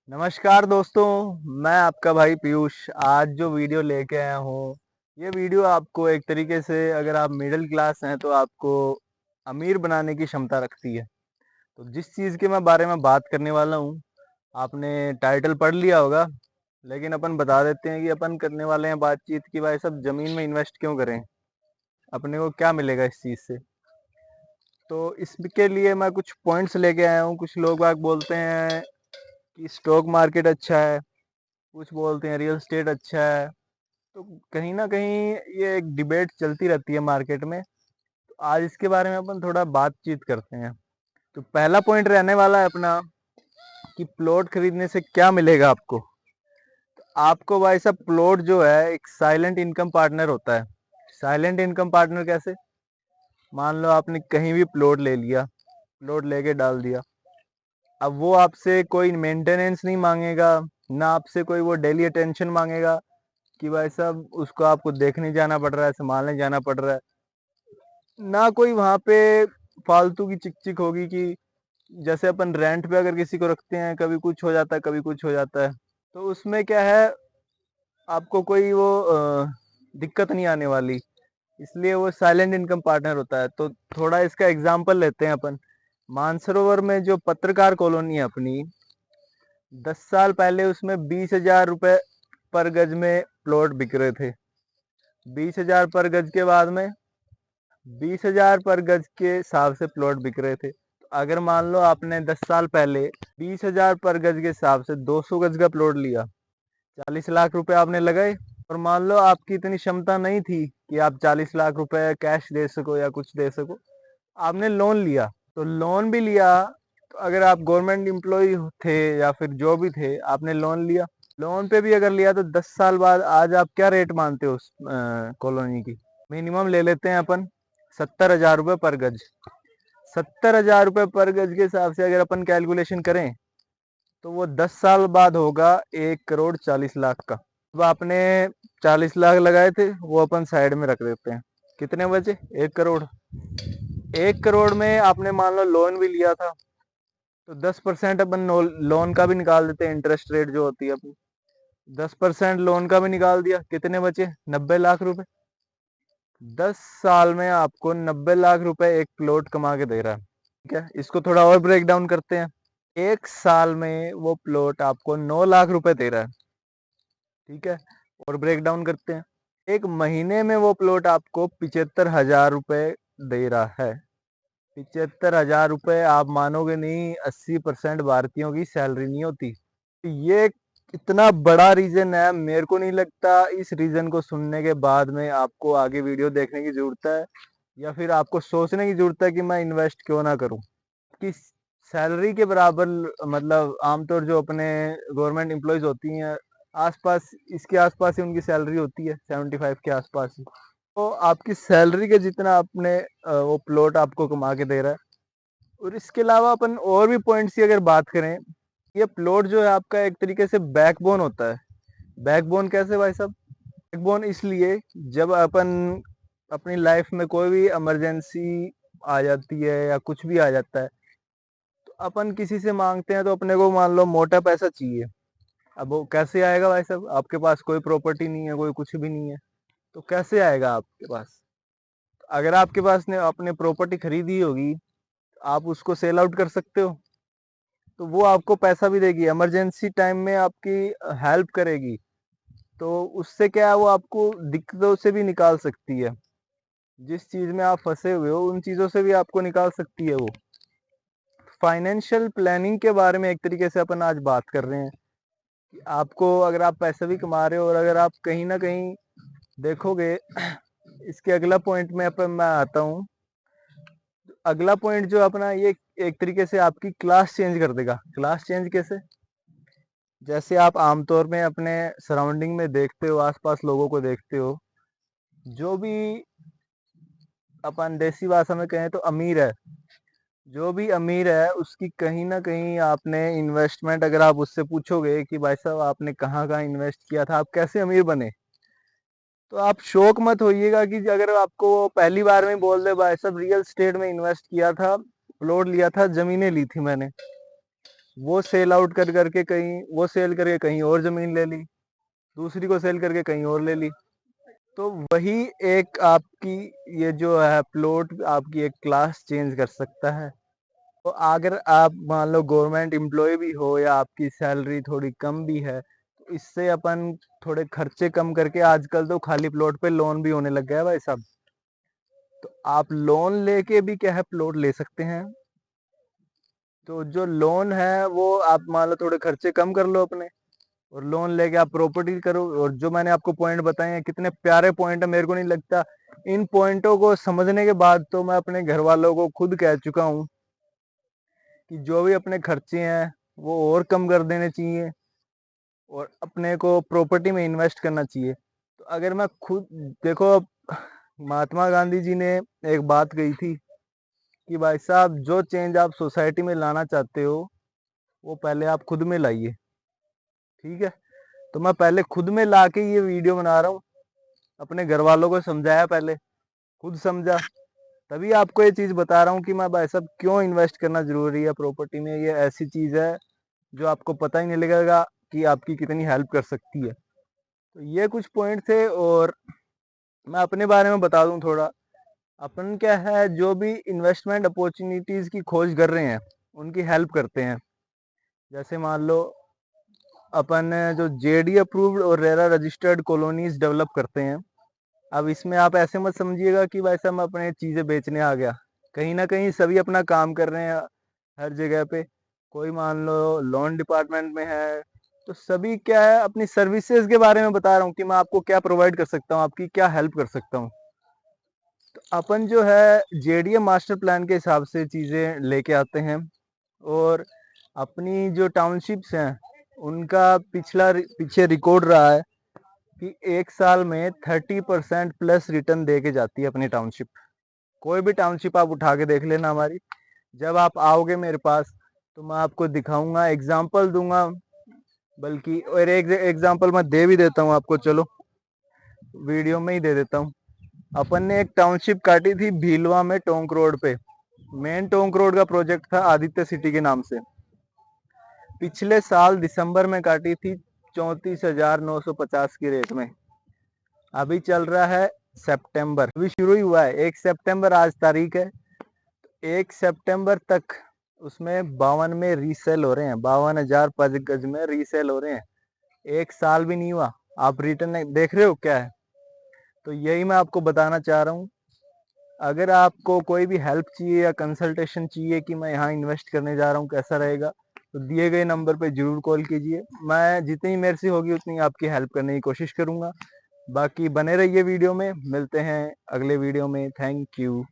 नमस्कार दोस्तों। मैं आपका भाई पीयूष आज जो वीडियो लेके आया हूँ, ये वीडियो आपको एक तरीके से अगर आप मिडिल क्लास हैं तो आपको अमीर बनाने की क्षमता रखती है। तो जिस चीज़ के मैं बारे में बात करने वाला हूँ, आपने टाइटल पढ़ लिया होगा, लेकिन अपन बता देते हैं कि अपन करने वाले हैं बातचीत की भाई सब ज़मीन में इन्वेस्ट क्यों करें, अपने को क्या मिलेगा इस चीज़ से। तो इसके लिए मैं कुछ पॉइंट्स लेके आया हूँ। कुछ लोग बाग बोलते हैं कि स्टॉक मार्केट अच्छा है, कुछ बोलते हैं रियल स्टेट अच्छा है। तो कहीं ना कहीं ये एक डिबेट चलती रहती है मार्केट में। तो आज इसके बारे में अपन थोड़ा बातचीत करते हैं। तो पहला पॉइंट रहने वाला है अपना कि प्लॉट खरीदने से क्या मिलेगा आपको। तो आपको भाई साहब प्लॉट जो है एक साइलेंट इनकम पार्टनर होता है। साइलेंट इनकम पार्टनर कैसे? मान लो आपने कहीं भी प्लॉट ले लिया, प्लॉट लेके डाल दिया। अब वो आपसे कोई मेंटेनेंस नहीं मांगेगा, ना आपसे कोई वो डेली अटेंशन मांगेगा कि भाई साहब उसको आपको देखने जाना पड़ रहा है, संभालने जाना पड़ रहा है। ना कोई वहां पे फालतू की चिक चिक होगी कि जैसे अपन रेंट पे अगर किसी को रखते हैं, कभी कुछ हो जाता है कभी कुछ हो जाता है। तो उसमें क्या है, आपको कोई वो दिक्कत नहीं आने वाली। इसलिए वो साइलेंट इनकम पार्टनर होता है। तो थोड़ा इसका एग्जाम्पल लेते हैं अपन। मानसरोवर में जो पत्रकार कॉलोनी है अपनी, 10 साल पहले उसमें 20,000 रुपए पर गज में प्लॉट बिक रहे थे। 20,000 पर गज के बाद में 20,000 पर गज के हिसाब से प्लॉट बिक रहे थे। तो अगर मान लो आपने 10 साल पहले 20,000 पर गज के हिसाब से 200 गज का प्लॉट लिया, 40 लाख रुपए आपने लगाए। और मान लो आपकी इतनी क्षमता नहीं थी कि आप 40 लाख रुपए कैश दे सको या कुछ दे सको, आपने लोन लिया। तो लोन भी लिया, तो अगर आप गवर्नमेंट एम्प्लॉय थे या फिर जो भी थे, आपने लोन लिया। लोन पे भी अगर लिया तो 10 साल बाद आज आप क्या रेट मानते हो उस कॉलोनी की? मिनिमम ले लेते हैं अपन 70,000 रुपये पर गज। 70,000 रुपये पर गज के हिसाब से अगर अपन कैलकुलेशन करें तो वो 10 साल बाद होगा 1,40,40,00,000 का। अब आपने 40 लाख लगाए थे, वो अपन साइड में रख देते हैं। कितने बचे? 1 करोड़। 1 करोड़ में आपने मान लो लोन भी लिया था, तो 10% अपन लोन का भी निकाल देते हैं, इंटरेस्ट रेट जो होती है अपनी। 10% लोन का भी निकाल दिया, कितने बचे? 90 लाख रुपए। 10 साल में आपको 90 लाख रुपए एक प्लॉट कमा के दे रहा है। ठीक है, इसको थोड़ा और ब्रेक डाउन करते हैं। 1 साल में वो प्लॉट आपको 9 लाख रुपए दे रहा है। ठीक है, और ब्रेक डाउन करते हैं। एक महीने में वो प्लॉट आपको 75,000 रुपए दे रहा है। 75,000 रुपए आप मानोगे नहीं, 80% भारतीयों की सैलरी नहीं होती। ये इतना बड़ा रीजन है, मेरे को नहीं लगता इस रीजन को सुनने के बाद में आपको आगे वीडियो देखने की जरूरत है, या फिर आपको सोचने की जरूरत है कि मैं इन्वेस्ट क्यों ना करूं। कि सैलरी के बराबर, मतलब आमतौर जो अपने गवर्नमेंट एम्प्लॉयज होती हैं, आसपास इसके आसपास ही उनकी सैलरी होती है, 75 के आसपास ही। तो आपकी सैलरी के जितना अपने वो प्लॉट आपको कमा के दे रहा है। और इसके अलावा अपन और भी पॉइंट्स की अगर बात करें, ये प्लॉट जो है आपका एक तरीके से बैकबोन होता है। बैकबोन कैसे भाई साहब? बैकबोन इसलिए, जब अपन अपनी लाइफ में कोई भी इमरजेंसी आ जाती है या कुछ भी आ जाता है, तो अपन किसी से मांगते हैं तो अपने को मान लो मोटा पैसा चाहिए। अब वो कैसे आएगा भाई साहब? आपके पास कोई प्रॉपर्टी नहीं है, कोई कुछ भी नहीं है, तो कैसे आएगा आपके पास? अगर आपके पास ने अपने प्रॉपर्टी खरीदी होगी, आप उसको सेल आउट कर सकते हो, तो वो आपको पैसा भी देगी, इमरजेंसी टाइम में आपकी हेल्प करेगी। तो उससे क्या है, वो आपको दिक्कतों से भी निकाल सकती है। जिस चीज में आप फंसे हुए हो उन चीजों से भी आपको निकाल सकती है वो। फाइनेंशियल प्लानिंग के बारे में एक तरीके से अपन आज बात कर रहे हैं कि आपको अगर आप पैसे भी कमा रहे हो और अगर आप कहीं ना कहीं देखोगे, इसके अगला पॉइंट में अपन मैं आता हूँ। अगला पॉइंट जो अपना ये एक तरीके से आपकी क्लास चेंज कर देगा। क्लास चेंज कैसे? जैसे आप आमतौर में अपने सराउंडिंग में देखते हो, आसपास लोगों को देखते हो, जो भी अपन देसी भाषा में कहें तो अमीर है, जो भी अमीर है उसकी कहीं ना कहीं आपने इन्वेस्टमेंट, अगर आप उससे पूछोगे कि भाई साहब आपने कहाँ कहाँ इन्वेस्ट किया था, आप कैसे अमीर बने, तो आप शौक मत होइएगा कि अगर आपको वो पहली बार में बोल दे भाई साहब रियल स्टेट में इन्वेस्ट किया था, प्लॉट लिया था, जमीनें ली थी मैंने। वो सेल आउट कर करके कहीं, वो सेल करके कहीं और ज़मीन ले ली, दूसरी को सेल करके कहीं और ले ली। तो वही एक आपकी ये जो है प्लॉट आपकी एक क्लास चेंज कर सकता है। तो अगर आप मान लो गवर्नमेंट एम्प्लॉय भी हो या आपकी सैलरी थोड़ी कम भी है, तो इससे अपन थोड़े खर्चे कम करके, आजकल तो खाली प्लॉट पे लोन भी होने लग गया है भाई साहब, तो आप लोन लेके भी क्या है प्लॉट ले सकते हैं। तो जो लोन है वो आप मान लो थोड़े खर्चे कम कर लो अपने, और लोन लेके आप प्रॉपर्टी करो। और जो मैंने आपको पॉइंट बताए हैं कितने प्यारे पॉइंट है, मेरे को नहीं लगता इन पॉइंटों को समझने के बाद तो मैं अपने घर वालों को खुद कह चुका हूँ कि जो भी अपने खर्चे हैं वो और कम कर देने चाहिए और अपने को प्रॉपर्टी में इन्वेस्ट करना चाहिए। तो अगर मैं खुद देखो, महात्मा गांधी जी ने एक बात कही थी कि भाई साहब जो चेंज आप सोसाइटी में लाना चाहते हो वो पहले आप खुद में लाइए। ठीक है, तो मैं पहले खुद में ला के ये वीडियो बना रहा हूँ, अपने घर वालों को समझाया, पहले खुद समझा, तभी आपको ये चीज बता रहा हूँ कि मैं भाई साहब क्यों इन्वेस्ट करना जरूरी है प्रॉपर्टी में। ये ऐसी चीज है जो आपको पता ही नहीं लगेगा कि आपकी कितनी हेल्प कर सकती है। तो ये कुछ पॉइंट थे। और मैं अपने बारे में बता दूं थोड़ा, अपन क्या है जो भी इन्वेस्टमेंट अपॉर्चुनिटीज की खोज कर रहे हैं उनकी हेल्प करते हैं। जैसे मान लो अपन जो जेडी अप्रूव्ड और रेरा रजिस्टर्ड कॉलोनीज डेवलप करते हैं। अब इसमें आप ऐसे मत समझिएगा कि भाई साहब मैं अपने चीजें बेचने आ गया, कहीं ना कहीं सभी अपना काम कर रहे हैं हर जगह पे। कोई मान लो लोन डिपार्टमेंट में है, तो सभी क्या है अपनी सर्विसेज के बारे में बता रहा हूँ कि मैं आपको क्या प्रोवाइड कर सकता हूँ, आपकी क्या हेल्प कर सकता हूँ। तो अपन जो है जेडीए मास्टर प्लान के हिसाब से चीजें लेके आते हैं। और अपनी जो टाउनशिप्स हैं उनका पीछे रिकॉर्ड रहा है कि एक साल में 30% प्लस रिटर्न दे के जाती है अपनी टाउनशिप। कोई भी टाउनशिप आप उठा के देख लेना हमारी, जब आप आओगे मेरे पास तो मैं आपको दिखाऊंगा, एग्जाम्पल दूंगा, बल्कि और एक एग्जाम्पल मैं दे भी देता हूँ आपको, चलो वीडियो में ही दे देता हूँ। अपन ने एक टाउनशिप काटी थी भीलवा में टोंक रोड पे, मेन टोंक रोड का प्रोजेक्ट था आदित्य सिटी के नाम से। पिछले साल दिसंबर में काटी थी 34,950 की रेट में। अभी चल रहा है सितंबर, अभी शुरू ही हुआ है, 1 सितंबर आज तारीख है। 1 सितंबर तक उसमें 52 में रीसेल हो रहे हैं, 52,000 पर गज में रीसेल हो रहे हैं। एक साल भी नहीं हुआ, आप रिटर्न देख रहे हो क्या है। तो यही मैं आपको बताना चाह रहा हूँ। अगर आपको कोई भी हेल्प चाहिए या कंसल्टेशन चाहिए कि मैं यहाँ इन्वेस्ट करने जा रहा हूँ कैसा रहेगा, तो दिए गए नंबर पे जरूर कॉल कीजिए। मैं जितनी मेरे से होगी उतनी आपकी हेल्प करने की कोशिश करूंगा। बाकी बने रहिए वीडियो में, मिलते हैं अगले वीडियो में। Thank you.